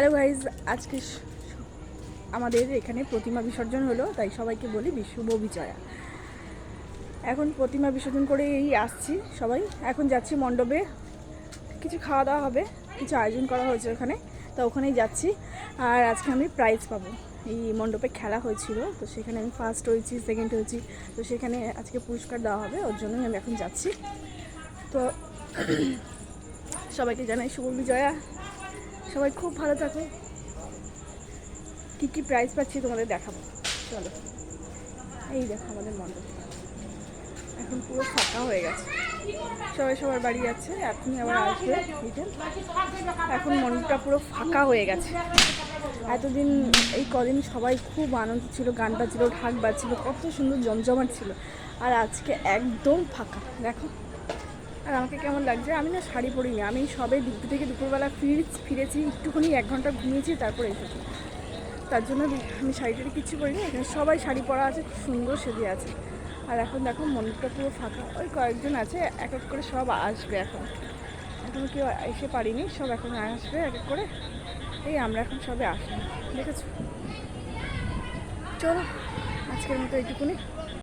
Hello guys, আজকে আমাদের এখানে প্রতিমা বিসর্জন হলো, তাই সবাইকে বলি শুভ বিজয়া। এখন প্রতিমা বিসর্জন করে এই আসছি সবাই, এখন যাচ্ছি মণ্ডপে। কিছু খাওয়া দাওয়া হবে, কিছু আয়োজন করা হয়েছে ওখানে, তো ওখানেই যাচ্ছি। আর আজকে আমি প্রাইজ পাবো। এই মণ্ডপে খেলা হয়েছিল, তো সেখানে আমি ফার্স্ট হয়েছি, সেকেন্ড হয়েছি, তো সেখানে আজকে পুরস্কার দেওয়া হবে, ওর জন্যই আমি এখন যাচ্ছি। তো সবাইকে জানাই শুভ বিজয়া। সবাই খুব ভালো থাকো। কী কী প্রাইজ পাচ্ছি তোমাদের দেখাবো, চলো। এই দেখো আমাদের মণ্ডপ এখন পুরো ফাঁকা হয়ে গেছে, সবাই সবার বাড়ি যাচ্ছে, এখনই আবার আসবে বিকেল। এখন মণ্ডপটা পুরো ফাঁকা হয়ে গেছে। এতদিন এই কদিন সবাই খুব আনন্দ ছিল, গান বাজছিল, ঢাক বাজছিল, কত সুন্দর জমজমাট ছিল। আর আজকে একদম ফাঁকা, দেখো। আর আমাকে কেমন লাগছে, আমি না শাড়ি পরিনি, আমি সবে ডিউটি থেকে দুপুরবেলা ফিরেছি, একটুখানি 1 ঘন্টা ঘুমিয়েছি, তারপরে এসেছি। তার জন্য আমি শাড়িটারি কিচ্ছু পরিনি। এখানে সবাই শাড়ি পরা আছে, খুব সুন্দর সেজে আছে। আর এখন দেখো মণ্ডপটা পুরো ফাঁকা, ওই কয়েকজন আছে, এক এক করে সব আসবে। এখন কেউ এসে পারিনি, সব এখন আসবে এক এক করে। এই আমরা এখন সবে আসবো, দেখেছো। চলো, আজকের মতো এইটুকুনি।